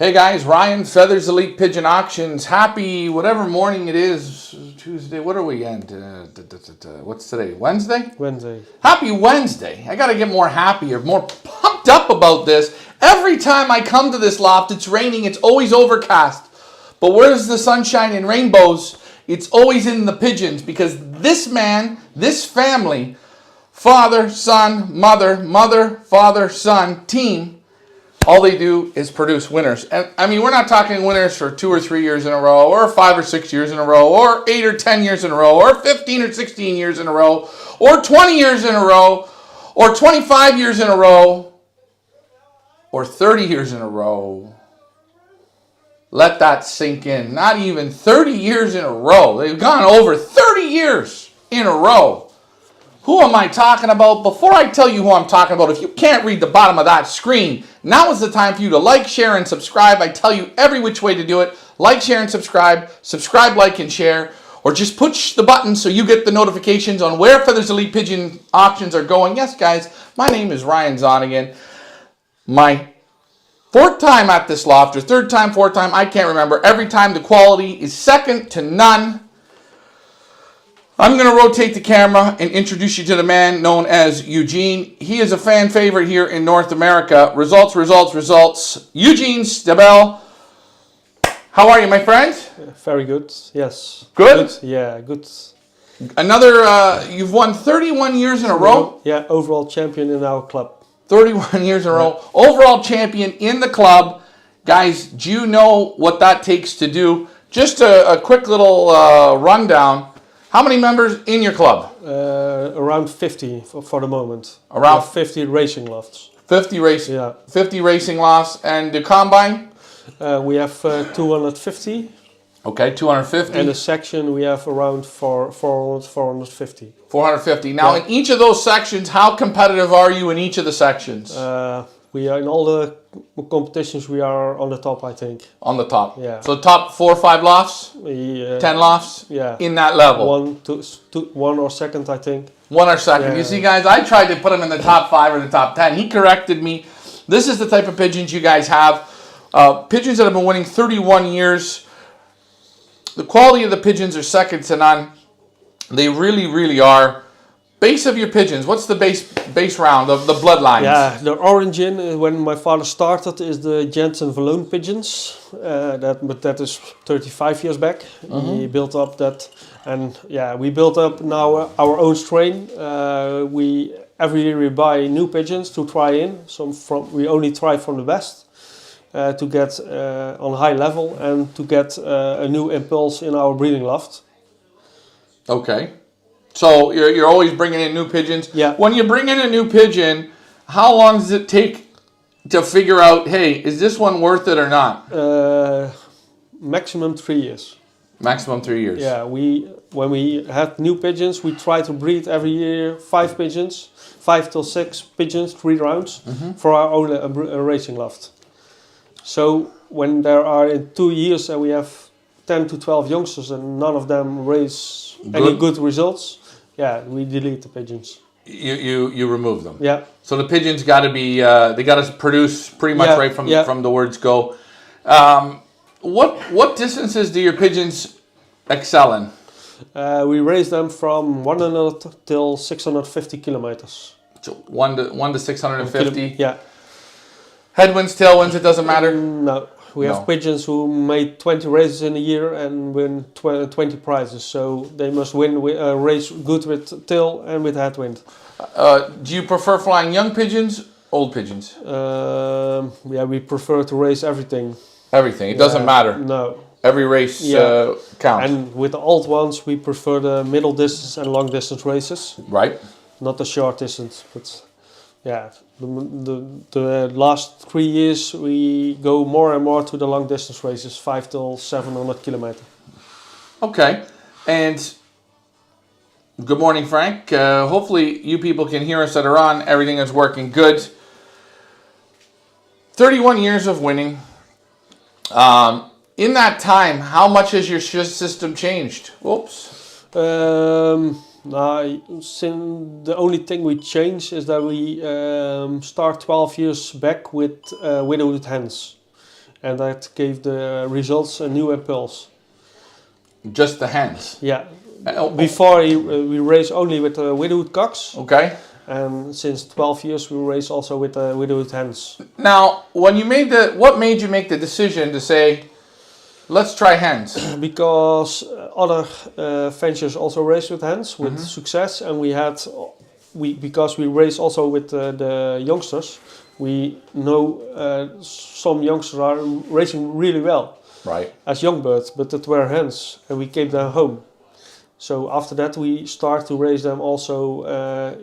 Hey guys, Ryan, Feathers Elite Pigeon Auctions. Happy whatever morning it is, Tuesday. What are we in? What's today? Wednesday? Wednesday. Happy Wednesday. I got to get more happier, more pumped up about this. Every time I come to this loft, it's raining. It's always overcast. But where's the sunshine and rainbows? It's always in the pigeons, because this man, this family, father, son, mother, mother, father, son, team, all they do is produce winners. And I mean, we're not talking winners for 2 or 3 years in a row, or 5 or 6 years in a row, or 8 or 10 years in a row, or 15 or 16 years in a row, or 20 years in a row, or 25 years in a row, or 30 years in a row. Let that sink in. Not even 30 years in a row. They've gone over 30 years in a row. Who am I talking about? Before I tell you who I'm talking about, if you can't read the bottom of that screen, now is the time for you to like, share, and subscribe. I tell you every which way to do it. Like, share, and subscribe. Subscribe, like, and share. Or just push the button so you get the notifications on where Feathers Elite Pigeon auctions are going. Yes, guys, my name is Ryan Zn again. My 4th time at this loft, or 3rd time, 4th time, I can't remember. Every time the quality is second to none. I'm going to rotate the camera and introduce you to the man known as Eugene. He is a fan favorite here in North America. Results, results, results. Louis Stabel. How are you, my friend? Very good, yes. Good? Yeah, good. Another, you've won 31 years in a row? Yeah, overall champion in our club. 31 years in a row. Overall champion in the club. Guys, do you know what that takes to do? Just a quick little rundown. How many members in your club? Around 50 for the moment. Around 50 racing lofts. 50 racing. Yeah. 50 racing lofts, and the combine? We have 250. Okay, 250. And the section we have around 450. 450. Now, in each of those sections, how competitive are you in each of the sections? We are in all the competitions. We are on the top, I think. On the top. Yeah. So top 4 or 5 lofts, 10 lofts. Yeah. In that level. One or second, I think. 1 or second. Yeah. You see, guys, I tried to put him in the top 5 or the top 10. He corrected me. This is the type of pigeons you guys have. Pigeons that have been winning 31 years. The quality of the pigeons are second to none. They really, really are. Base of your pigeons, what's the base round of the bloodlines? Yeah, the origin, when my father started, is the Jensen Vallone pigeons. But that is 35 years back. He built up that, and yeah, we built up now our own strain. Every year we buy new pigeons to try in. We only try from the best to get on high level and to get a new impulse in our breeding loft. Okay. So you're always bringing in new pigeons. Yeah. When you bring in a new pigeon, how long does it take to figure out, hey, is this one worth it or not? Maximum 3 years. Maximum 3 years. Yeah. When we have new pigeons, we try to breed every year 5 pigeons, 5 till 6 pigeons, 3 rounds for our own racing loft. So when there are in 2 years and we have 10 to 12 youngsters and none of them raise any good results, yeah, we delete the pigeons. You remove them. Yeah. So the pigeons got to be they got to produce pretty much right from the words go. What distances do your pigeons excel in? We raise them from 100 till 650 kilometers. So 1 to 650. Yeah. Headwinds, tailwinds, it doesn't matter. No. We have pigeons who made 20 races in a year and win 20 prizes. So they must win a race good with tail and with headwind. Do you prefer flying young pigeons, old pigeons? Yeah, we prefer to race everything. Everything. It doesn't matter. No. Every race counts. And with the old ones, we prefer the middle distance and long distance races. Right. Not the short distance, but yeah. The last 3 years we go more and more to the long distance races, 5 till 700 kilometers. Okay, and good morning, Frank. Hopefully you people can hear us that are on. Everything is working good. 31 years of winning. In that time, how much has your system changed? Oops. The only thing we changed is that we start 12 years back with widowed hens. and that gave the results a new impulse. Just the hens. Yeah. Oh, Before we raised only with widowed cocks, okay. and since 12 years we raise also with widowed hens. Now, when you made what made you make the decision to say, let's try hens? Because other ventures also raised with hens with success, and because we race also with the youngsters, we know some youngsters are racing really well. Right. As young birds, but that were hens, and we kept them home. So after that, we start to raise them also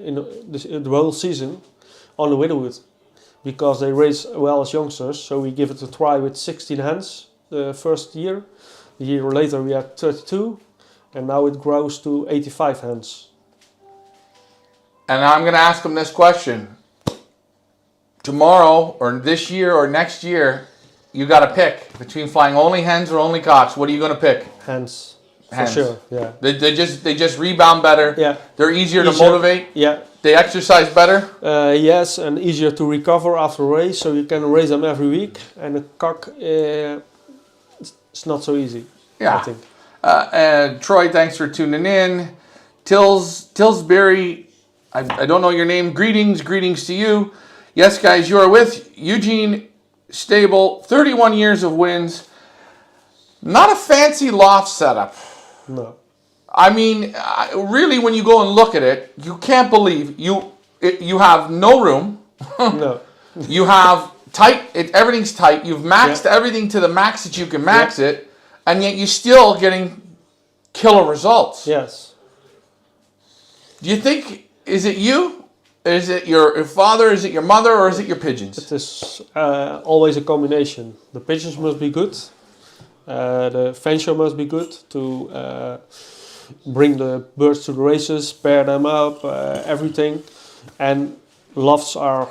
in the whole season on the widowwood, because they raise well as youngsters. So we give it a try with 16 hens the first year. The year later, we had 32, and now it grows to 85 hens. And I'm going to ask them this question. Tomorrow, or this year, or next year, you got to pick between flying only hens or only cocks. What are you going to pick? Hens. Hens. For sure, yeah. They just rebound better. Yeah. They're easier to motivate. Yeah. They exercise better. Yes, and easier to recover after a race, so you can raise them every week. And a cock, it's not so easy. Yeah. I think. And Troy, thanks for tuning in. Tillsbury, I don't know your name. Greetings to you. Yes, guys, you are with Eugene Stabel. 31 years of wins. Not a fancy loft setup. No. I mean, really, when you go and look at it, you can't believe you have no room. No. You have everything's tight. You've maxed everything to the max that you can max it, and yet you're still getting killer results. Yes. Do you think, is it you? Is it your father? Is it your mother? Or is it your pigeons? It is always a combination. The pigeons must be good. The venture must be good to bring the birds to the races, pair them up, everything. And lofts are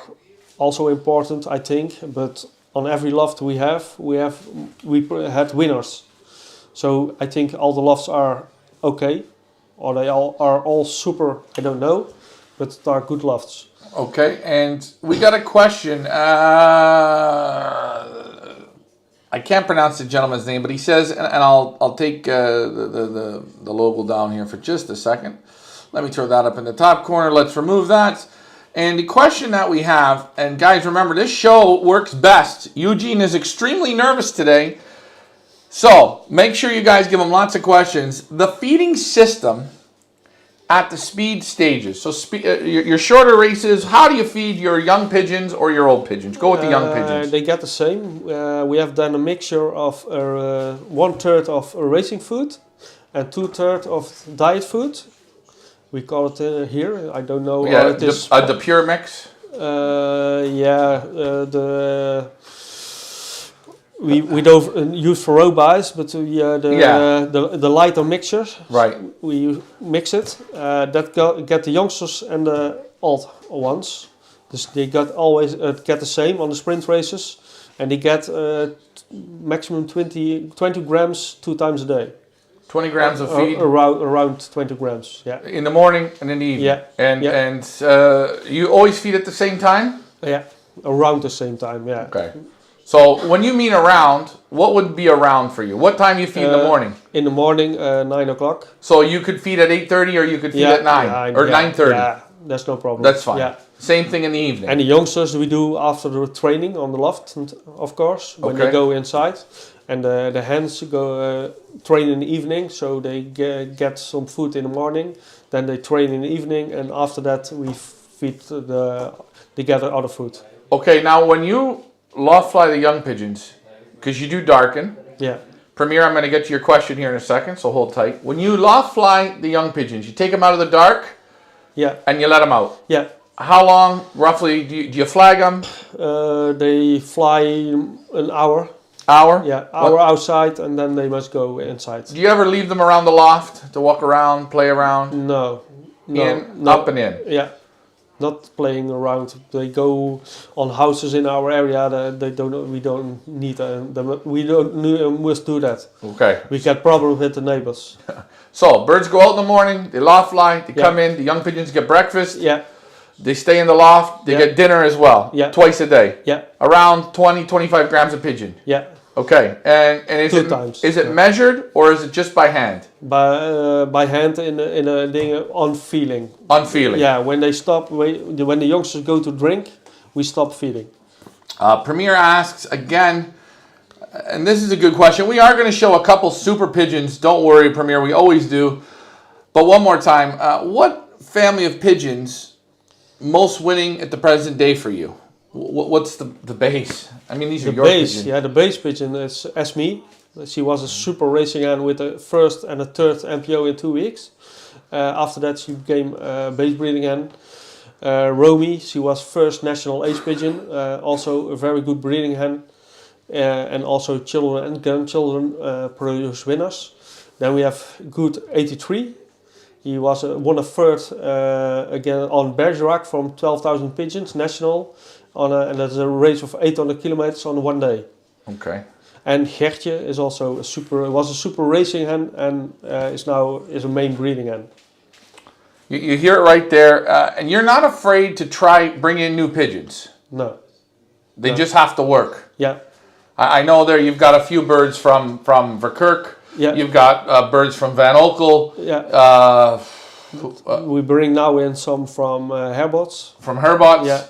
also important, I think. But on every loft we had winners. So I think all the lofts are okay, or they are all super. I don't know, but they are good lofts. Okay, and we got a question. I can't pronounce the gentleman's name, but he says, and I'll take the logo down here for just a second. Let me throw that up in the top corner. Let's remove that. And the question that we have, and guys, remember, this show works best. Eugene is extremely nervous today, so make sure you guys give him lots of questions. The feeding system at the speed stages. So your shorter races, how do you feed your young pigeons or your old pigeons? Go with the young pigeons. They get the same. We have done a mixture of 1/3 of racing food and 2/3 of diet food. We call it here. I don't know. Yeah, it is. the pure mix. We don't use for robots, but the lighter mixtures. Right. We mix it. Get the youngsters and the old ones. Dus they get the same on the sprint races, and they get maximum 20 grams 2 times a day. 20 grams of feed? Around 20 grams, yeah. In the morning and in the evening? Yeah. And you always feed at the same time? Yeah, around the same time, yeah. Okay. So when you mean around, what would be around for you? What time you feed in the morning? In the morning, 9 o'clock. So you could feed at 8:30 or you could feed at 9 or 9:30? Yeah, that's no problem. That's fine. Yeah. Same thing in the evening? And the youngsters we do after the training on the loft, of course, when they go inside. And the hens go train in the evening, so they get some food in the morning. Then they train in the evening, and after that we feed they gather other food. Okay, now when you loft fly the young pigeons, because you do darken. Yeah. Premier, I'm going to get to your question here in a second, so hold tight. When you loft fly the young pigeons, you take them out of the dark. Yeah. And you let them out. Yeah. How long, roughly, do you flag them? They fly an hour. Hour? Yeah, hour outside, and then they must go inside. Do you ever leave them around the loft to walk around, play around? No. Up and in? Yeah. Not playing around. They go on houses in our area. We don't need them. We don't must do that. Okay. We get problems with the neighbors. So birds go out in the morning. They loft fly. They come in. The young pigeons get breakfast. Yeah. They stay in the loft. They get dinner as well. Yeah. Twice a day. Yeah. Around 20, 25 grams of pigeon. Yeah. Okay, and is Two times. Is it measured or is it just by hand? By hand in a thing on feeling. On feeling. Yeah, when they stop, when the youngsters go to drink, we stop feeding. Premier asks again, and this is a good question. We are going to show a couple super pigeons. Don't worry, Premier, we always do. But one more time, what family of pigeons most winning at the present day for you? What's the base? I mean, these are your pigeons. Yeah, the base pigeon is Esme. She was a super racing hen with a first and a third MPO in 2 weeks. After that, she became a base breeding hen. Romy, she was first national age pigeon, also a very good breeding hen. And also children and grandchildren produce winners. Then we have good 83. He was won a third again on Bergerac from 12,000 pigeons national, and that's a race of 800 kilometers on 1 day. Okay. And Gertje is also was a super racing hen and is a main breeding hen. You hear it right there, and you're not afraid to bring in new pigeons. No. They just have to work. Yeah. I know there you've got a few birds from Verkerk. Yeah. You've got birds from Van Okel. Yeah. We bring now in some from Herbots. From Herbots. Yeah.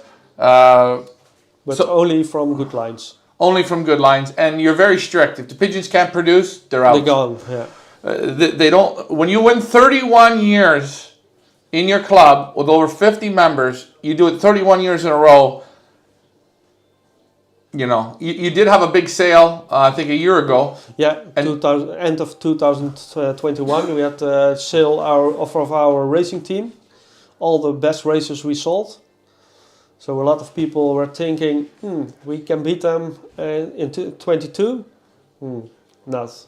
But only from good lines. Only from good lines, and you're very strict. If the pigeons can't produce, they're out. They're gone. Yeah. They don't. When you win 31 years in your club with over 50 members, you do it 31 years in a row. You know, you did have a big sale, I think a year ago. Yeah, end of 2021, we had a sale of our racing team. All the best racers we sold. So a lot of people were thinking, we can beat them in 22. Not.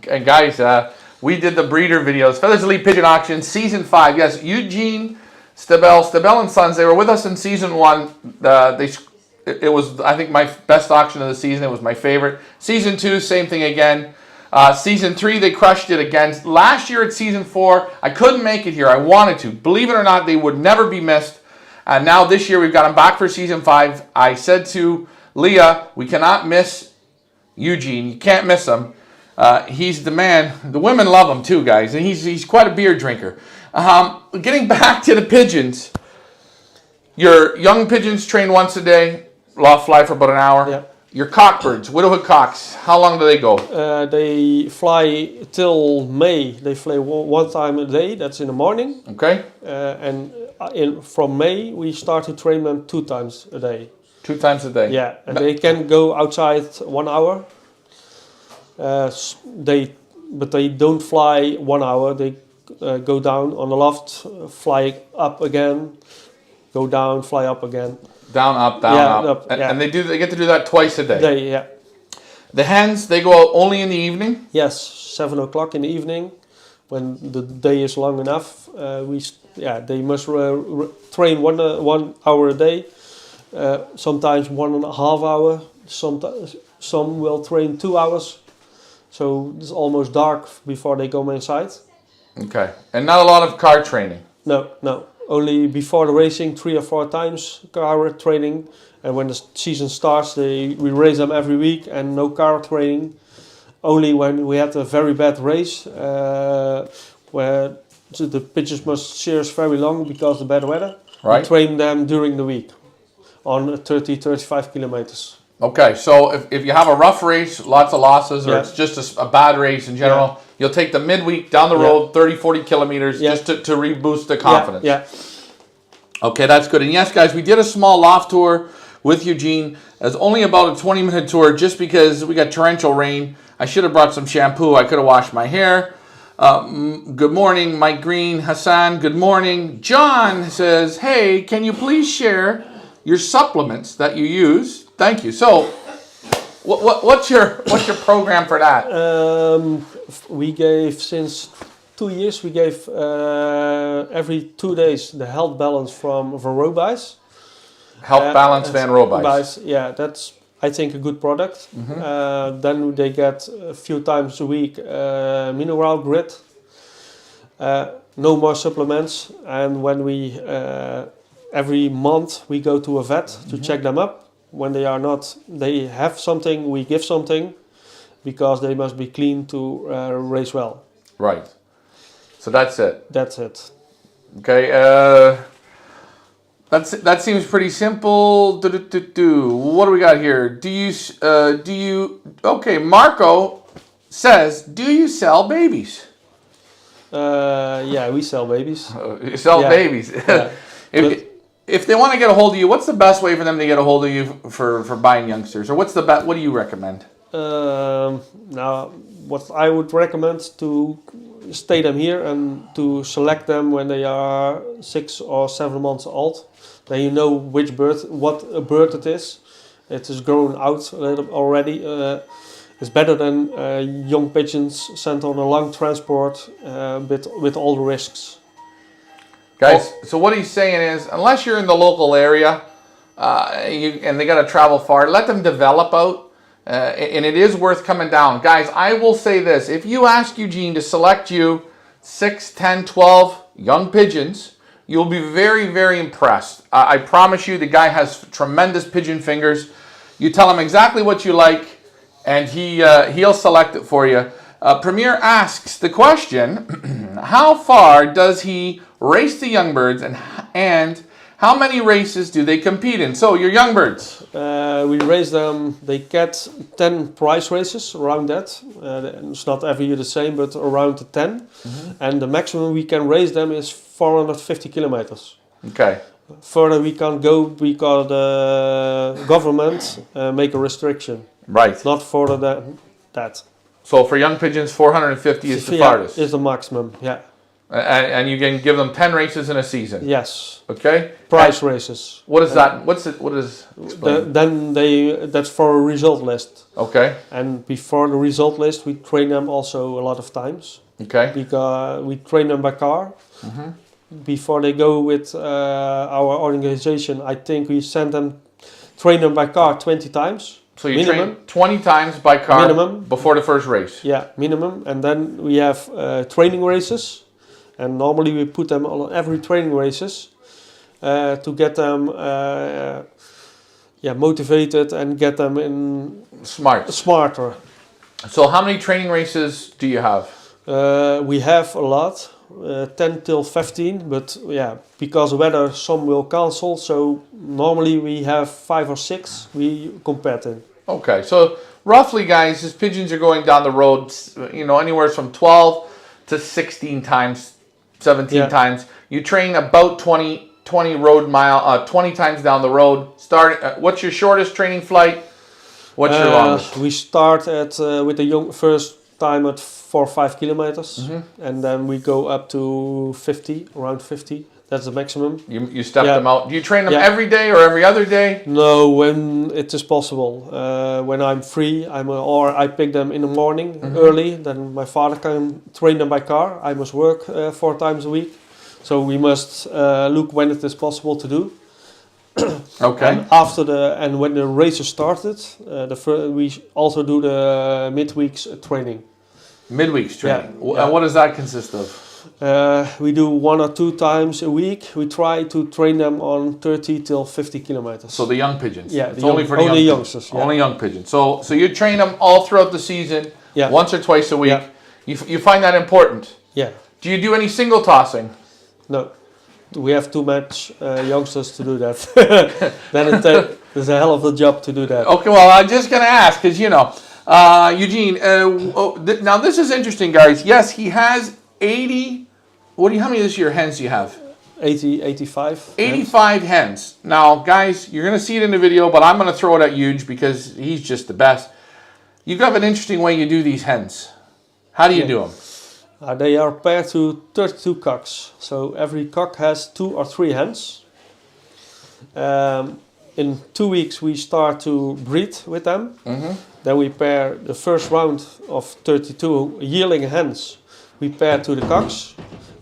And guys, we did the breeder videos, Feathers Elite Pigeon Auction, Season 5. Yes, Eugene, Stabel and Sons, they were with us in Season 1. It was, I think, my best auction of the season. It was my favorite. Season 2, same thing again. Season 3, they crushed it again. Last year at Season 4, I couldn't make it here. I wanted to. Believe it or not, they would never be missed. And now this year, we've got them back for Season 5. I said to Leah, we cannot miss Eugene. You can't miss him. He's the man. The women love him too, guys. And he's quite a beer drinker. Getting back to the pigeons. Your young pigeons train once a day. Loft fly for about an hour. Yeah. Your cockbirds, widowhood cocks, how long do they go? They fly till May. They fly one time a day. That's in the morning. Okay. From May we start to train them 2 times a day. 2 times a day. Yeah, and they can go outside 1 hour. But they don't fly 1 hour. They go down on the loft, fly up again, go down, fly up again. Down, up, down, up. And they get to do that twice a day. Yeah. The hens, they go out only in the evening? Yes, 7 o'clock in the evening, when the day is long enough. They must train 1 hour a day. Sometimes 1.5 hours. Some will train 2 hours. So it's almost dark before they go inside. Okay, and not a lot of car training? No. Only before the racing 3 or 4 times car training, and when the season starts we race them every week and no car training. Only when we had a very bad race where the pigeons must shear very long because of the bad weather. Right. We train them during the week on 30-35 kilometers. Okay, so if you have a rough race, lots of losses, or it's just a bad race in general, you'll take the midweek down the road, 30-40 kilometers, just to reboost the confidence. Yeah. Okay, that's good. And yes, guys, we did a small loft tour with Eugene. It's only about a 20-minute tour just because we got torrential rain. I should have brought some shampoo. I could have washed my hair. Good morning, Mike Green. Hassan, good morning. John says, hey, can you please share your supplements that you use? Thank you. So, what's your program for that? We gave since 2 years. We gave every 2 days the health balance from Van Robice. Health balance Van Robice. Yeah, that's I think a good product. Mm-hmm. Then they get a few times a week mineral grit. No more supplements. And when we every month we go to a vet to check them up. When they have something, we give something. because they must be clean to race well. Right. So that's it. That's it. Okay. That seems pretty simple. What do we got here? Okay, Marco says, do you sell babies? Yeah, we sell babies. You sell babies. Yeah. If they want to get a hold of you, what's the best way for them to get a hold of you for buying youngsters? Or what do you recommend? Now, what I would recommend to stay them here and to select them when they are 6 or 7 months old. Then you know what a bird it is. It is grown out a little already. It's better than young pigeons sent on a long transport with all the risks. Guys, so what he's saying is, unless you're in the local area and they got to travel far, let them develop out. And it is worth coming down. Guys, I will say this. If you ask Eugene to select you 6, 10, 12 young pigeons, you'll be very, very impressed. I promise you, the guy has tremendous pigeon fingers. You tell him exactly what you like, and he'll select it for you. Premier asks the question, how far does he race the young birds, and how many races do they compete in? So, your young birds. We race them, they get 10 prize races around that. It's not every year the same, but around the 10. Mm-hmm. And the maximum we can race them is 450 kilometers. Okay. Further we can't go because the government make a restriction. Right. Not further than that. So for young pigeons, 450 is the farthest. Is the maximum, yeah. And you can give them 10 races in a season. Yes. Okay. Prize races. What is that? What is? Then that's for a result list. Okay. And before the result list, we train them also a lot of times. Okay. Because we train them by car. Mm-hmm. Before they go with our organization, I think we train them by car 20 times. So you train 20 times by car minimum before the first race? Yeah, minimum. And then we have training races. And normally we put them on every training races to get them motivated and get them in smarter. So how many training races do you have? We have a lot, 10 till 15, but because of weather some will cancel, so normally we have 5 or 6 we compete in. Okay, so roughly guys, as pigeons are going down the road, anywhere from 12 to 16 times, 17 times. You train about 20 times down the road. What's your shortest training flight? What's your longest? We start at with the first time at 4 or 5 kilometers, mm-hmm. and then we go up to 50, around 50. That's the maximum. You step them out. Do you train them every day or every other day? No, when it is possible. When I'm free, or I pick them in the morning mm-hmm. early. Then my father can train them by car. I must work 4 times a week, so we must look when it is possible to do. Okay. And when the races started, we also do the midweeks training. Midweeks training. Yeah. And what does that consist of? We do 1 or 2 times a week. We try to train them on 30 till 50 kilometers. So the young pigeons. Yeah, it's only for the youngsters. Only young pigeons. So you train them all throughout the season, once or twice a week. Yeah. You find that important? Yeah. Do you do any single tossing? No. We have too much youngsters to do that. Then it's a hell of a job to do that. Okay, well, I'm just going to ask, because, Eugene, now this is interesting, guys. Yes, he has 80, how many this year hens do you have? 85. 85 hens. Now, guys, you're going to see it in the video, but I'm going to throw it at Euge because he's just the best. You have an interesting way you do these hens. How do you do them? They are paired to 32 cocks. So every cock has 2 or 3 hens. In 2 weeks we start to breed with them. Mm-hmm. Then we pair the first round of 32 yearling hens. We pair to the cocks.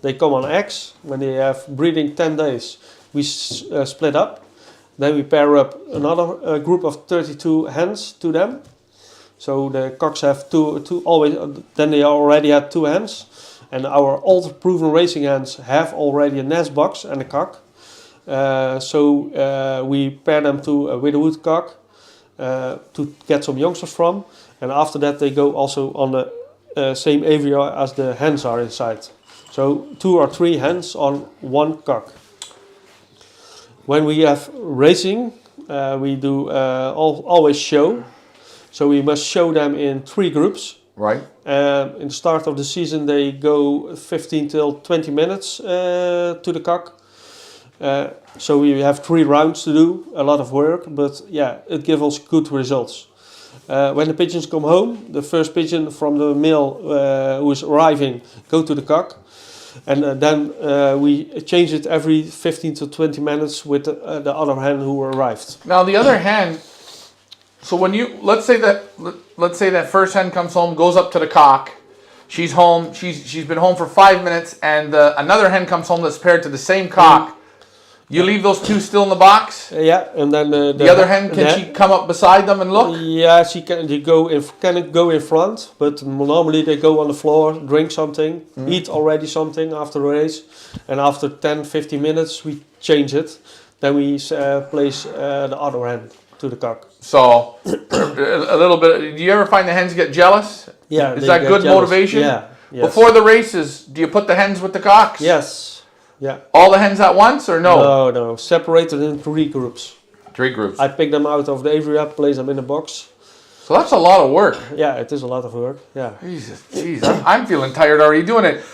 They come on eggs. When they have breeding 10 days, we split up. Then we pair up another group of 32 hens to them. So the cocks have two always. Then they already had 2 hens, and our old proven racing hens have already a nest box and a cock. So we pair them to a widowhood cock to get some youngsters from, and after that they go also on the same area as the hens are inside. So 2 or 3 hens on one cock. When we have racing, we do always show. So we must show them in 3 groups. Right. In the start of the season, they go 15 till 20 minutes to the cock. So we have 3 rounds to do, a lot of work, but yeah, it gives us good results. When the pigeons come home, the first pigeon from the male who is arriving go to the cock, and then we change it every 15 to 20 minutes with the other hen who arrived. Now the other hen. So when you let's say that first hen comes home, goes up to the cock. She's home. She's been home for 5 minutes, and another hen comes home that's paired to the same cock. You leave those 2 still in the box. Yeah, and then the other hen, can she come up beside them and look? Yeah, she can. They can go in front, but normally they go on the floor, drink something, eat already something after the race, and after 10-15 minutes we change it. Then we place the other hen to the cock. So a little bit. Do you ever find the hens get jealous? Yeah. Is that good motivation? Yeah. Yes. Before the races, do you put the hens with the cocks? Yes. Yeah. All the hens at once or no? No. Separated in 3 groups. 3 groups. I pick them out of the aviary, place them in a box. So that's a lot of work. Yeah, it is a lot of work. Yeah. Jeez, I'm feeling tired already doing it.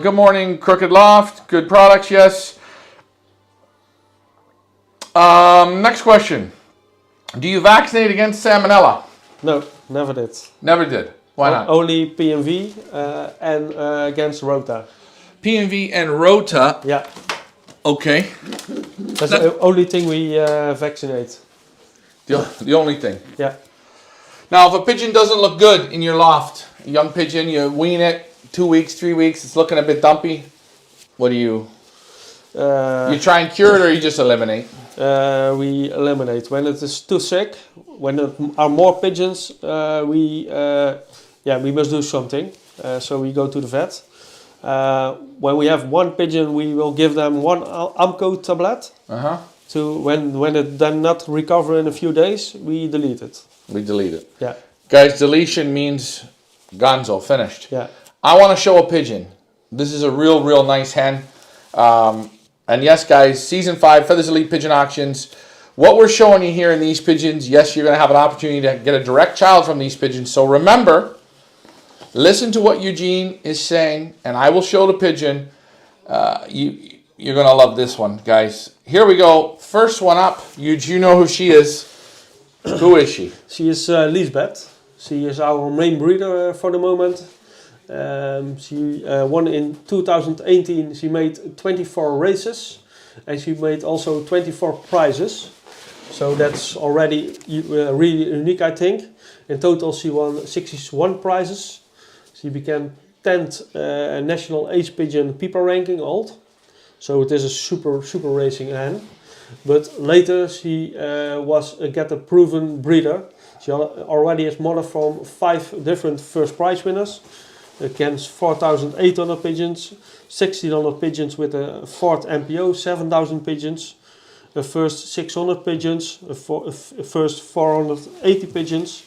Good morning, Crooked Loft. Good products, yes. Next question. Do you vaccinate against salmonella? No, never did. Never did. Why not? Only PMV and against Rota. PMV and Rota. Yeah. Okay. That's the only thing we vaccinate. The only thing. Yeah. Now, if a pigeon doesn't look good in your loft, a young pigeon, you wean it 2 weeks, 3 weeks, it's looking a bit dumpy. What do you? You try and cure it, or you just eliminate? We eliminate. When it is too sick, when there are more pigeons, we must do something. So we go to the vet. When we have 1 pigeon, we will give them 1 Amco tablet. To when it then not recover in a few days, we delete it. We delete it. Yeah. Guys, deletion means gonzo, finished. Yeah. I want to show a pigeon. This is a real nice hen. And yes, guys, Season 5, Feathers Elite Pigeon Auctions. What we're showing you here in these pigeons, yes, you're going to have an opportunity to get a direct child from these pigeons. So remember, listen to what Eugene is saying, and I will show the pigeon. You're going to love this one, guys. Here we go. First one up. You know who she is. Who is she? She is Lisbeth. She is our main breeder for the moment. She won in 2018. She made 24 races, and she made also 24 prizes. So that's already really unique, I think. In total, she won 61 prizes. She became 10th national age pigeon people ranking old. So it is a super racing hen. But later she was a proven breeder. She already is mother from 5 different first prize winners. Against 4,800 pigeons, 1,600 pigeons with a 4th MPO, 7,000 pigeons, the first 600 pigeons, first 480 pigeons,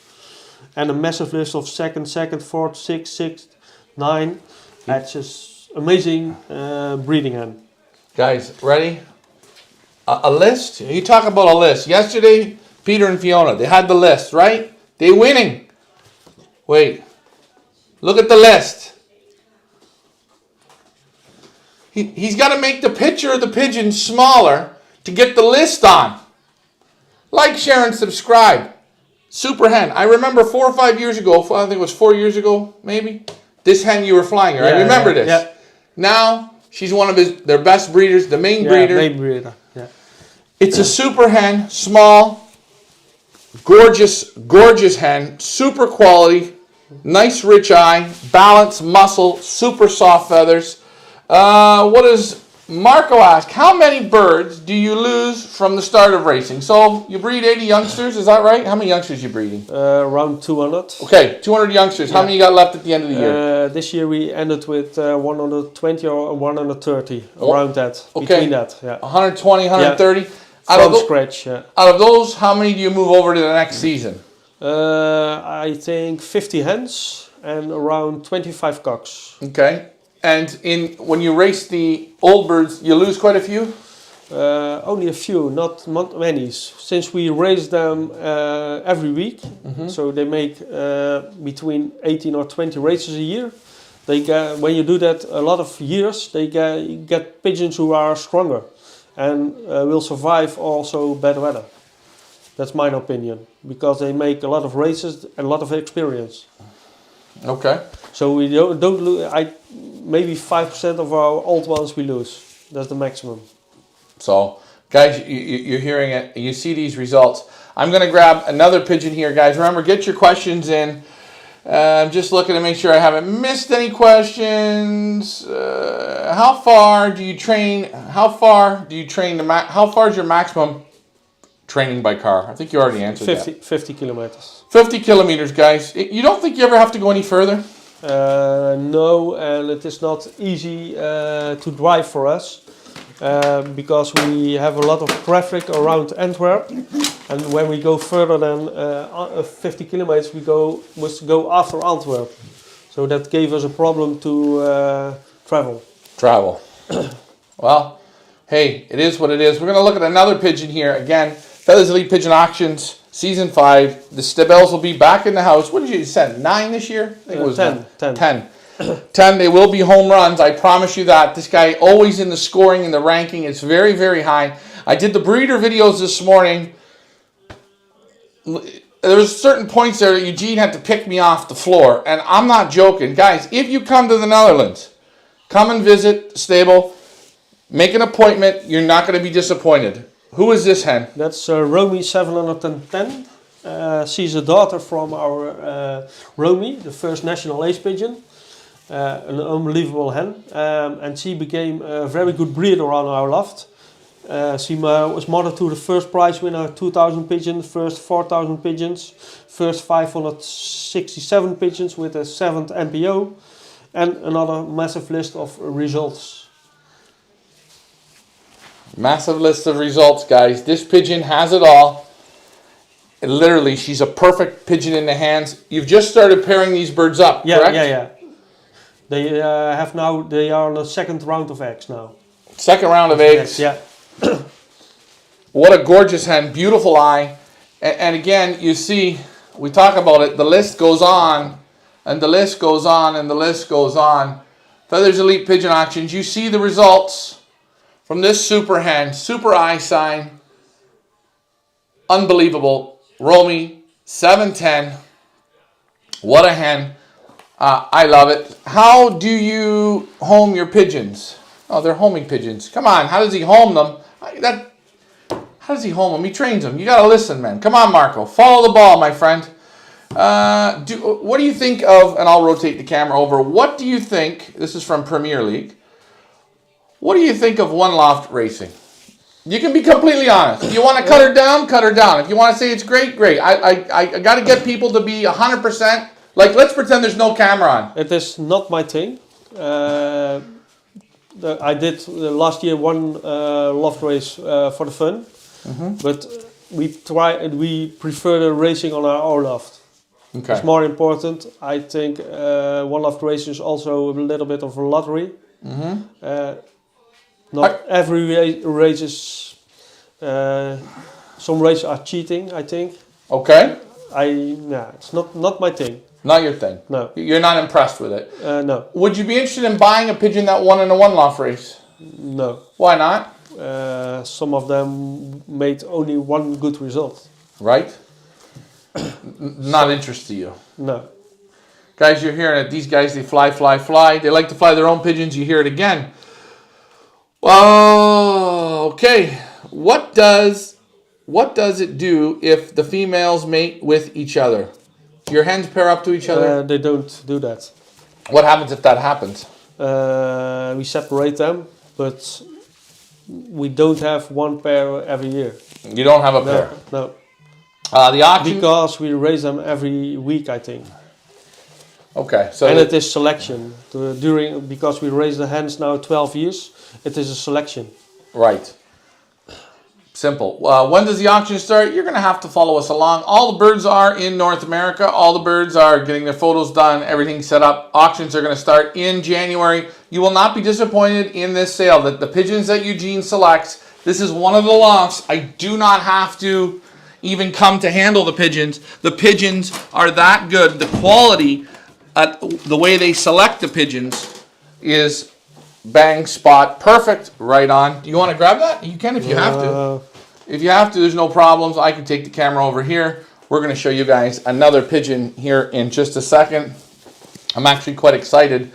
and a massive list of second, 4th, 6th, 9. That's just amazing breeding hen. Guys, ready? A list? You talk about a list. Yesterday, Peter and Fiona, they had the list, right? They winning. Wait. Look at the list. He's got to make the picture of the pigeon smaller to get the list on. Like, share, and subscribe. Super hen. I remember 4 or 5 years ago, I think it was 4 years ago, maybe, this hen you were flying her. I remember this. Yeah. Now, she's one of their best breeders, the main breeder. Main breeder. Yeah. It's a super hen, small, gorgeous hen, super quality. Nice rich eye, balance, muscle, super soft feathers. What does Marco ask? How many birds do you lose from the start of racing? So you breed 80 youngsters, is that right? How many youngsters are you breeding? Around 200. Okay, 200 youngsters. How many you got left at the end of the year? This year we ended with 120 or 130, around that, between that. Yeah. 120, 130. From scratch, yeah. Out of those, how many do you move over to the next season? I think 50 hens and around 25 cocks. Okay. And when you race the old birds, you lose quite a few? Only a few, not many. Since we raise them every week, so they make between 18 or 20 races a year. They get, when you do that a lot of years, they get pigeons who are stronger and will survive also bad weather. That's my opinion, because they make a lot of races and a lot of experience. Okay. So we don't lose. Maybe 5% of our old ones we lose. That's the maximum. So, guys, you're hearing it. You see these results. I'm going to grab another pigeon here, guys. Remember, get your questions in. I'm just looking to make sure I haven't missed any questions. How far do you train? How far is your maximum training by car? I think you already answered 50 kilometers. 50 kilometers, guys. You don't think you ever have to go any further? No, and it is not easy to drive for us. Because we have a lot of traffic around Antwerp, and when we go further than 50 kilometers, we must go after Antwerp. So that gave us a problem to travel. Well, hey, it is what it is. We're going to look at another pigeon here. Again, Feathers Elite Pigeon Auctions, Season 5. The Stabels will be back in the house. What did you send? 9 this year? I think it was 10. 10, they will be home runs, I promise you that. This guy always in the scoring and the ranking. It's very, very high. I did the breeder videos this morning. There was certain points there that Eugene had to pick me off the floor. And I'm not joking. Guys, if you come to the Netherlands, come and visit Stable. Make an appointment. You're not going to be disappointed. Who is this hen? That's Romy 710. She's a daughter from our Romy, the first national ace pigeon. An unbelievable hen, and she became a very good breeder on our loft. She was mother to the first prize winner, 2,000 pigeons, first 4,000 pigeons, first 567 pigeons with a 7th MPO, and another massive list of results. Massive list of results, guys. This pigeon has it all. Literally, she's a perfect pigeon in the hands. You've just started pairing these birds up, correct? Yeah. They they are on the second round of eggs now. Second round of eggs. Yeah. What a gorgeous hen, beautiful eye. And again, you see, we talk about it, the list goes on, and the list goes on, and the list goes on. Feathers Elite Pigeon Auctions, you see the results from this super hen, super eye sign. Unbelievable. Romy, 710. What a hen. I love it. How do you home your pigeons? Oh, they're homing pigeons. Come on, how does he home them? How does he home them? He trains them. You got to listen, man. Come on, Marco. Follow the ball, my friend. What do you think of, and I'll rotate the camera over, what do you think, this is from Premier League, what do you think of one loft racing? You can be completely honest. If you want to cut her down, cut her down. If you want to say it's great, great. I got to get people to be 100%. Like, let's pretend there's no camera on. It is not my thing. I did last year one loft race for the fun, but we prefer the racing on our own loft. Okay. It's more important. I think one loft race is also a little bit of a lottery. Not every race is. Some races are cheating, I think. Okay. It's not my thing. Not your thing. No. You're not impressed with it. No. Would you be interested in buying a pigeon that won in a one loft race? No. Why not? Some of them made only one good result. Right? Not interest to you. No. Guys, you're hearing it. These guys, they fly. They like to fly their own pigeons. You hear it again. Well, okay. What does it do if the females mate with each other? Do your hens pair up to each other? They don't do that. What happens if that happens? We separate them, but we don't have one pair every year. You don't have a pair? No. The auction? Because we raise them every week, I think. Okay. So and it is selection. Because we raise the hens now 12 years, it is a selection. Right. Simple. When does the auction start? You're going to have to follow us along. All the birds are in North America. All the birds are getting their photos done, everything set up. Auctions are going to start in January. You will not be disappointed in this sale. The pigeons that Eugene selects, this is one of the lofts. I do not have to even come to handle the pigeons. The pigeons are that good. The quality, the way they select the pigeons is bang, spot, perfect, right on. Do you want to grab that? You can if you have to. If you have to, there's no problems. I can take the camera over here. We're going to show you guys another pigeon here in just a second. I'm actually quite excited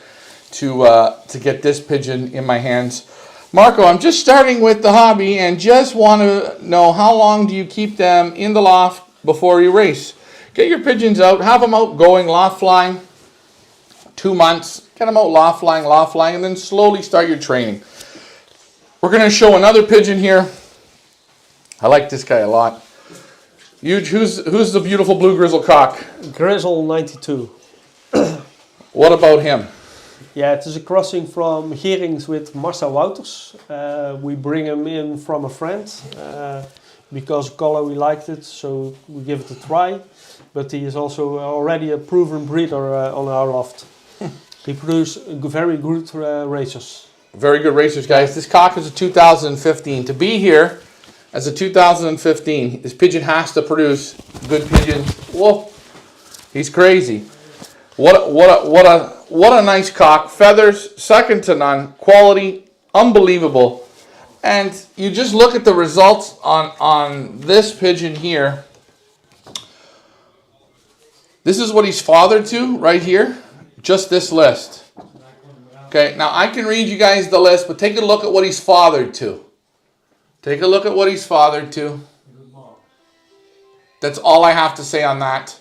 to get this pigeon in my hands. Marco, I'm just starting with the hobby and just want to know how long do you keep them in the loft before you race? Get your pigeons out, have them out going, loft flying, 2 months. Get them out loft flying, and then slowly start your training. We're going to show another pigeon here. I like this guy a lot. Huge. Who's the beautiful blue grizzle cock? Grizzle 92. What about him? Yeah, it is a crossing from Herings with Marcel Wouters. We bring him in from a friend because color we liked it, so we give it a try. But he is also already a proven breeder on our loft. He produces very good racers. Very good racers, guys. This cock is a 2015. To be here as a 2015, this pigeon has to produce good pigeons. Whoa, he's crazy. What a nice cock. Feathers, second to none. Quality, unbelievable. And you just look at the results on this pigeon here. This is what he's fathered to right here. Just this list. Okay, now I can read you guys the list, but take a look at what he's fathered to. Take a look at what he's fathered to. That's all I have to say on that.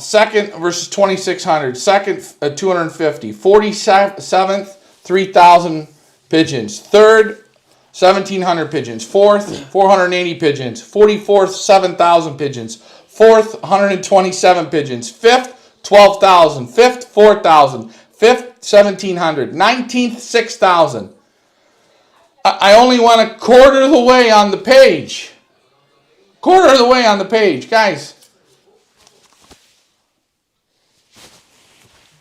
Second versus 2,600. Second, 250. 47th, 3,000 pigeons. Third, 1,700 pigeons. Fourth, 480 pigeons. 44th, 7,000 pigeons. Fourth, 127 pigeons. Fifth, 12,000. Fifth, 4,000. Fifth, 1,700. 19th, 6,000. I only went a quarter of the way on the page. Quarter of the way on the page. Guys,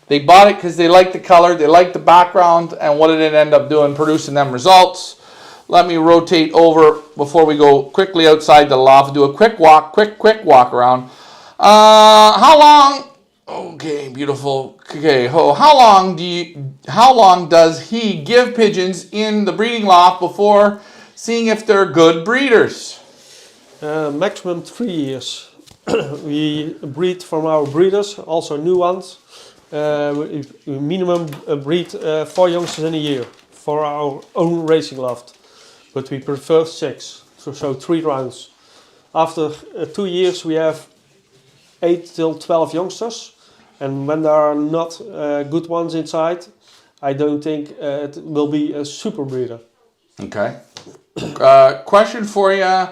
they bought it because they liked the color, they liked the background, and what did it end up doing? Producing them results. Let me rotate over before we go quickly outside the loft. Do a quick walk walk around. How long? Okay, beautiful. Okay, how long does he give pigeons in the breeding loft before seeing if they're good breeders? Maximum 3 years. We breed from our breeders, also new ones. We minimum breed 4 youngsters in a year for our own racing loft. But we prefer 6, so 3 rounds. After 2 years we have 8 till 12 youngsters. And when there are not good ones inside, I don't think it will be a super breeder. Okay. Question for you.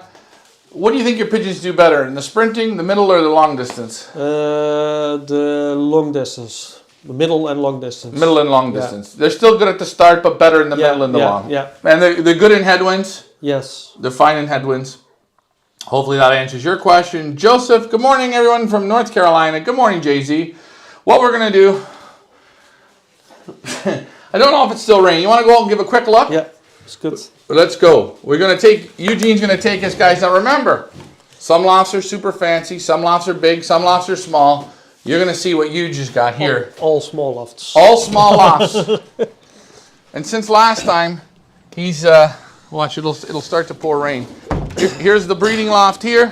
What do you think your pigeons do better, in the sprinting, the middle, or the long distance? The long distance. The middle and long distance. Middle and long distance. They're still good at the start, but better in the middle and the long. Yeah. And they're good in headwinds? Yes. They're fine in headwinds. Hopefully that answers your question. Joseph, good morning everyone from North Carolina. Good morning, Jay-Z. What we're going to do... I don't know if it's still raining. You want to go out and give a quick look? Yeah, it's good. Let's go. We're going to take... Eugene's going to take us, guys. Now remember, some lofts are super fancy, some lofts are big, some lofts are small. You're going to see what you just got here. All small lofts. All small lofts. And since last time, he's... watch, it'll start to pour rain. Here's the breeding loft here.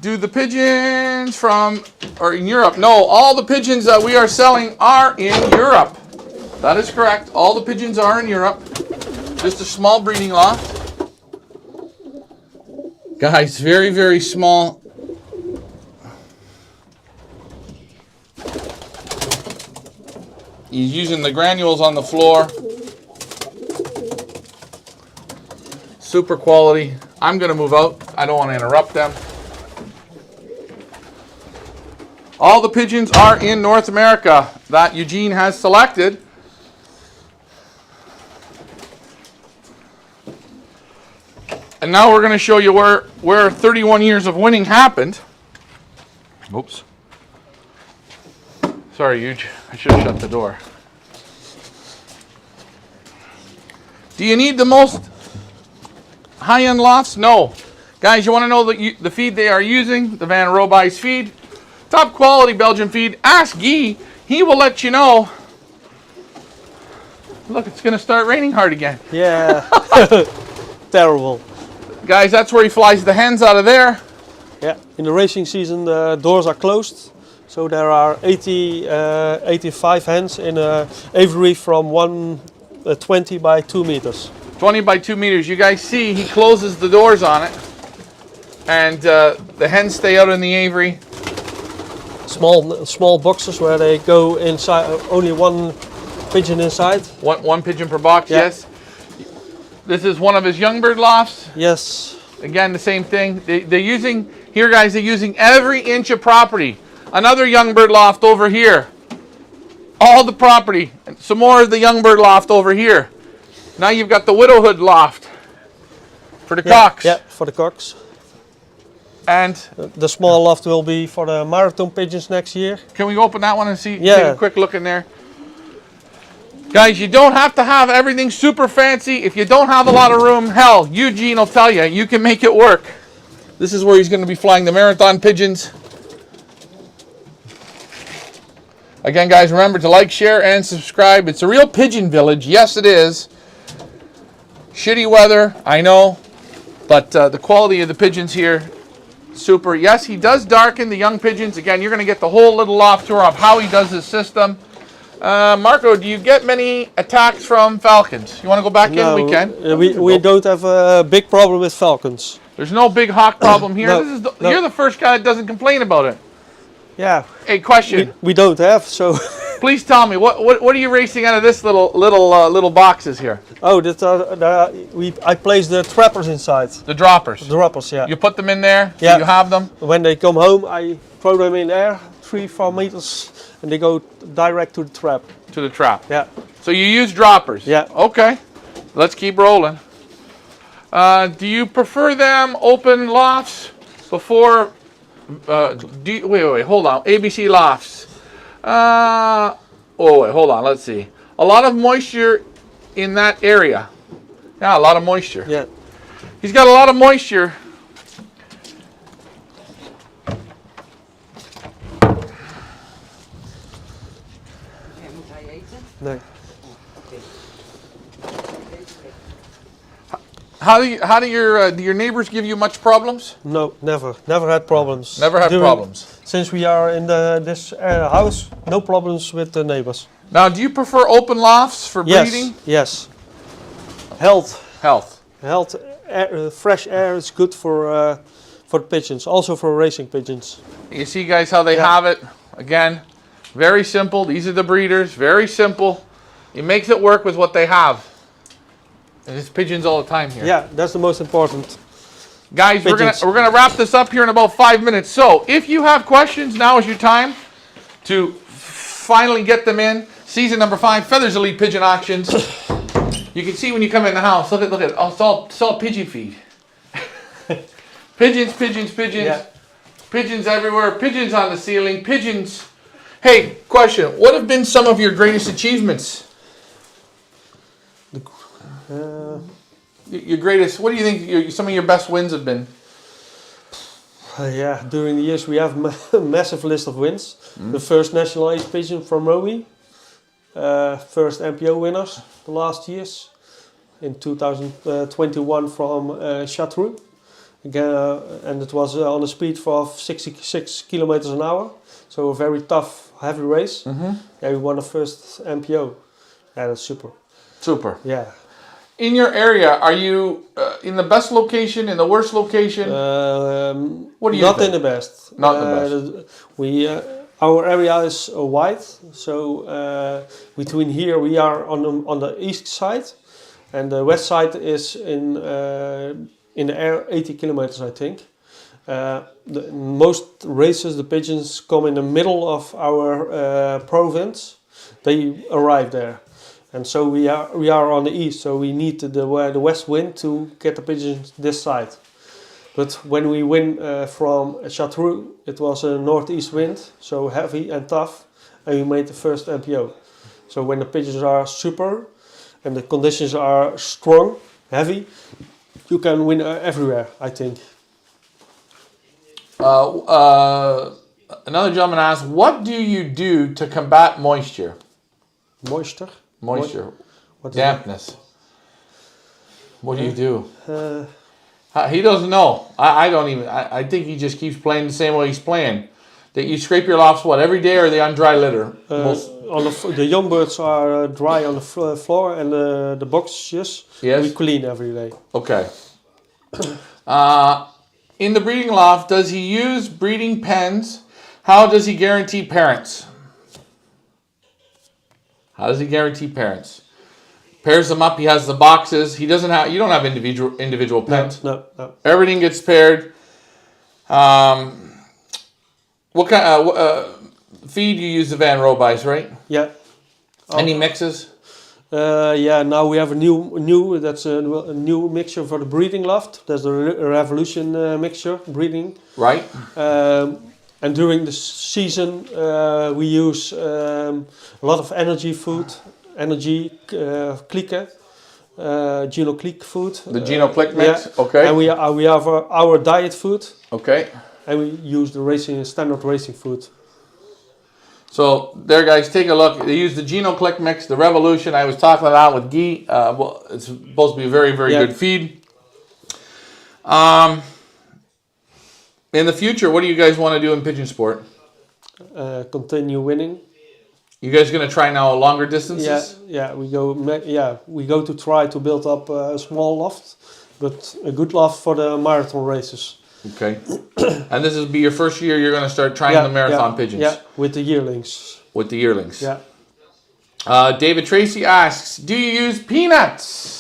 Do the pigeons are in Europe? No, all the pigeons that we are selling are in Europe. That is correct. All the pigeons are in Europe. Just a small breeding loft. Guys, very, very small. He's using the granules on the floor. Super quality. I'm going to move out. I don't want to interrupt them. All the pigeons are in North America that Eugene has selected. And now we're going to show you where 31 years of winning happened. Oops. Sorry, Huge. I should have shut the door. Do you need the most high-end lofts? No. Guys, you want to know the feed they are using? The Van Roby's feed. Top quality Belgian feed. Ask Guy. He will let you know. Look, it's going to start raining hard again. Yeah. Terrible. Guys, that's where he flies the hens out of there. Yeah. In the racing season, the doors are closed. So there are 85 hens in an aviary from 20 by 2 meters. 20 by 2 meters. You guys see he closes the doors on it. And the hens stay out in the aviary. Small boxes where they go inside, only one pigeon inside. One pigeon per box, yeah. Yes. This is one of his young bird lofts. Yes. Again, the same thing. They're using, here guys, they're using every inch of property. Another young bird loft over here. All the property. And some more of the young bird loft over here. Now you've got the widowhood loft for the cocks. Yeah, for the cocks. And the small loft will be for the marathon pigeons next year. Can we open that one and see? Yeah. Take a quick look in there. Guys, you don't have to have everything super fancy. If you don't have a lot of room, hell, Eugene will tell you, you can make it work. This is where he's going to be flying the marathon pigeons. Again, guys, remember to like, share, and subscribe. It's a real pigeon village. Yes, it is. Shitty weather, I know. But the quality of the pigeons here, super. Yes, he does darken the young pigeons. Again, you're going to get the whole little loft tour of how he does his system. Marco, do you get many attacks from falcons? You want to go back in? We can. We don't have a big problem with falcons. There's no big hawk problem here. No, This is you're the first guy that doesn't complain about it. Yeah. Hey, question. We don't have, so. Please tell me, what are you racing out of this little boxes here? Oh, I place the trappers inside. The droppers. The droppers, yeah. You put them in there, so yeah. you have them. When they come home, I throw them in there, 3-4 meters, and they go direct to the trap. To the trap. Yeah. So you use droppers. Yeah. Okay. Let's keep rolling. Do you prefer them open lofts before? Wait, hold on. ABC lofts. Wait, hold on. Let's see. A lot of moisture in that area. Yeah, a lot of moisture. Yeah. He's got a lot of moisture. No. How do your neighbors give you much problems? No, never had problems. Never had problems. Since we are in this house, no problems with the neighbors. Now, do you prefer open lofts for breeding? Yes. Health. Fresh air is good for the pigeons, also for racing pigeons. You see, guys, how they have it. Again, very simple. These are the breeders. Very simple. It makes it work with what they have. And it's pigeons all the time here. Yeah, that's the most important. Guys, we're gonna wrap this up here in about 5 minutes. So if you have questions, now is your time to finally get them in. Season number 5, Feathers Elite Pigeon Auctions. You can see when you come in the house. Look at. Oh, it's all pigeon feed. Pigeons. Yeah. Pigeons everywhere. Pigeons on the ceiling. Pigeons. Hey, question. What have been some of your greatest achievements? Your greatest, what do you think some of your best wins have been? Yeah, during the years we have a massive list of wins. The first national ace pigeon from Roby, first MPO winners the last years. In 2021 from Chartreux, again, and it was on a speed of 66 kilometers an hour. So a very tough, heavy race. Yeah, we won the first MPO. Yeah, that's super. Super. Yeah. In your area, are you in the best location, in the worst location? What do you not think? in the best. Not in the best. Our area is wide, so between here we are on the east side, and the west side is in the air 80 kilometers, I think. Most races, the pigeons come in the middle of our province. They arrive there. and so we are on the east, so we need the west wind to get the pigeons this side. But when we win from Chartreux, it was a northeast wind, so heavy and tough, and we made the first MPO. So when the pigeons are super and the conditions are strong, heavy, you can win everywhere, I think. Another gentleman asked, what do you do to combat moisture? Moisture? Moisture. What is Dampness. What do you do? He doesn't know. I don't even. I think he just keeps playing the same way he's playing. That you scrape your lofts, what, every day, or are they on dry litter? On the young birds are dry on the floor, and the boxes we clean every day. Okay. In the breeding loft, does he use breeding pens? How does he guarantee parents? How does he guarantee parents? Pairs them up. He has the boxes. He doesn't have. You don't have individual pens. No. Everything gets paired. What kind of feed you use? The Van Robies, right? Yeah. Any mixes? Now we have a new. That's a new mixture for the breeding loft. There's a Revolution mixture breeding. Right. And during the season, we use a lot of energy food, klikken, Geno Click food. The Geno Click mix, okay. And we have our diet food. Okay. And we use the standard racing food. So there, guys, take a look. They use the Geno Click mix, the Revolution. I was talking about with Guy. Well, it's supposed to be a very, very good feed. In the future, what do you guys want to do in pigeon sport? Continue winning. You guys going to try now longer distances? We go to try to build up a small loft, but a good loft for the marathon races. Okay. And this will be your first year you're going to start trying the marathon pigeons? Yeah, with the yearlings. With the yearlings. Yeah. David Tracy asks, do you use peanuts?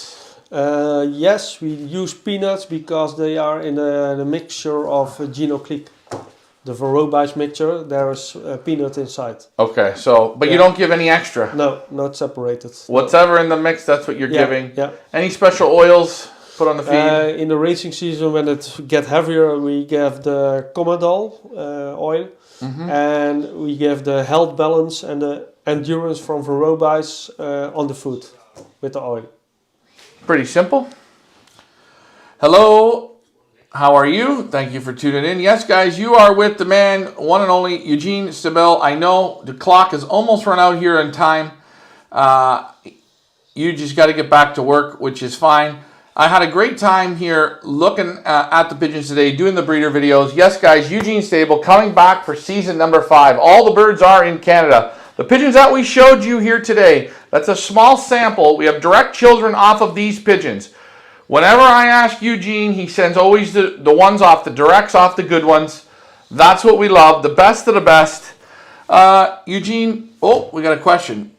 Yes, we use peanuts because they are in the mixture of Geno Click. The Verobais mixture, there is peanut inside. Okay, so, but you don't give any extra? No, not separated. Whatever in the mix, that's what you're giving? Yeah. Any special oils put on the feed? In the racing season, when it gets heavier, we give the Commodol oil. Mm-hmm. And we give the health balance and the endurance from Verobais on the food with the oil. Pretty simple. Hello, how are you? Thank you for tuning in. Yes, guys, you are with the man, one and only Eugene Stabel. I know the clock is almost run out here in time. You just got to get back to work, which is fine. I had a great time here looking at the pigeons today, doing the breeder videos. Yes, guys, Eugene Stabel coming back for season number 5. All the birds are in Canada. The pigeons that we showed you here today, that's a small sample. We have direct children off of these pigeons. Whenever I ask Eugene, he sends always the ones off, the directs off the good ones. That's what we love, the best of the best. Eugene, we got a question.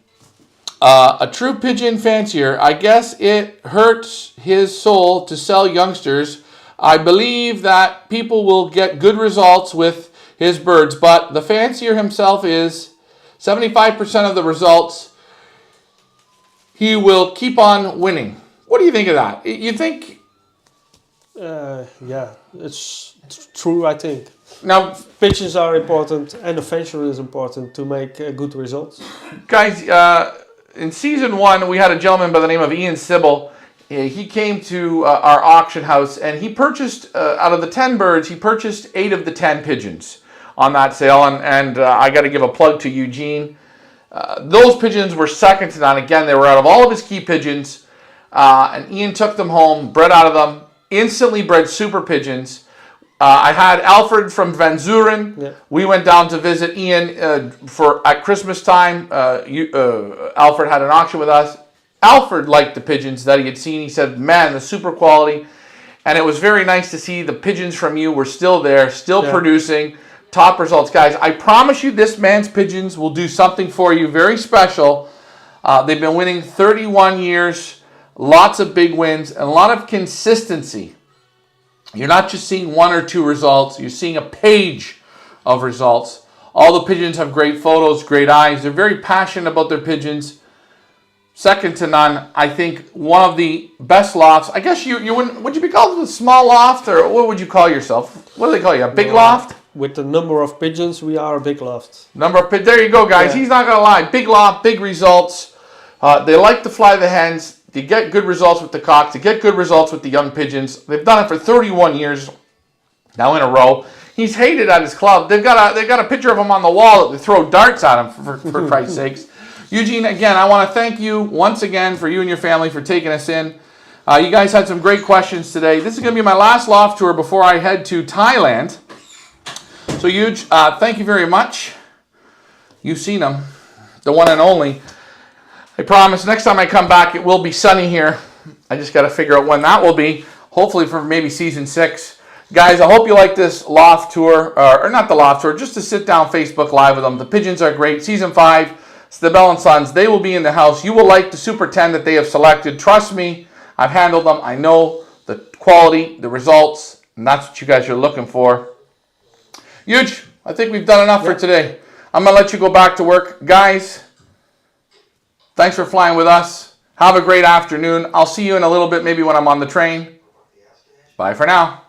A true pigeon fancier, I guess it hurts his soul to sell youngsters. I believe that people will get good results with his birds, but the fancier himself is 75% of the results, he will keep on winning. What do you think of that? You think? It's true, I think. Now, pigeons are important and the fancier is important to make good results. Guys, in season 1, we had a gentleman by the name of Ian Sybil. He came to our auction house and he purchased, out of the 10 birds, he purchased 8 of the 10 pigeons on that sale. And I got to give a plug to Eugene. Those pigeons were second to none. Again, they were out of all of his key pigeons. And Ian took them home, bred out of them, instantly bred super pigeons. I had Alfred from Van Zuren. Yeah. We went down to visit Ian at Christmas time. Alfred had an auction with us. Alfred liked the pigeons that he had seen. He said, man, the super quality. And it was very nice to see the pigeons from you were still there, still producing top results. Guys, I promise you this man's pigeons will do something for you very special. They've been winning 31 years, lots of big wins, and a lot of consistency. You're not just seeing 1 or 2 results. You're seeing a page of results. All the pigeons have great photos, great eyes. They're very passionate about their pigeons. second to none. I think one of the best lofts. I guess you wouldn't. Would you be called a small loft, or what would you call yourself? What do they call you? A big loft? With the number of pigeons, we are a big loft. There you go, guys. Yeah. He's not gonna lie. Big loft, big results. They like to fly the hens. They get good results with the cocks. They get good results with the young pigeons. They've done it for 31 years now in a row. He's hated at his club. They've got a picture of him on the wall that they throw darts at him for Christ's sakes. Eugene, again, I want to thank you once again for you and your family for taking us in. You guys had some great questions today. This is going to be my last loft tour before I head to Thailand. So, Huge, thank you very much. You've seen them, the one and only. I promise next time I come back, it will be sunny here. I just got to figure out when that will be. Hopefully for maybe season 6. Guys, I hope you like this loft tour, or not the loft tour, just to sit down Facebook Live with them. The pigeons are great. Season 5, Stabel Zn, they will be in the house. You will like the Super 10 that they have selected. Trust me, I've handled them. I know the quality, the results, and that's what you guys are looking for. Huge, I think we've done enough for today. I'm going to let you go back to work. Guys, thanks for flying with us. Have a great afternoon. I'll see you in a little bit, maybe when I'm on the train. Bye for now.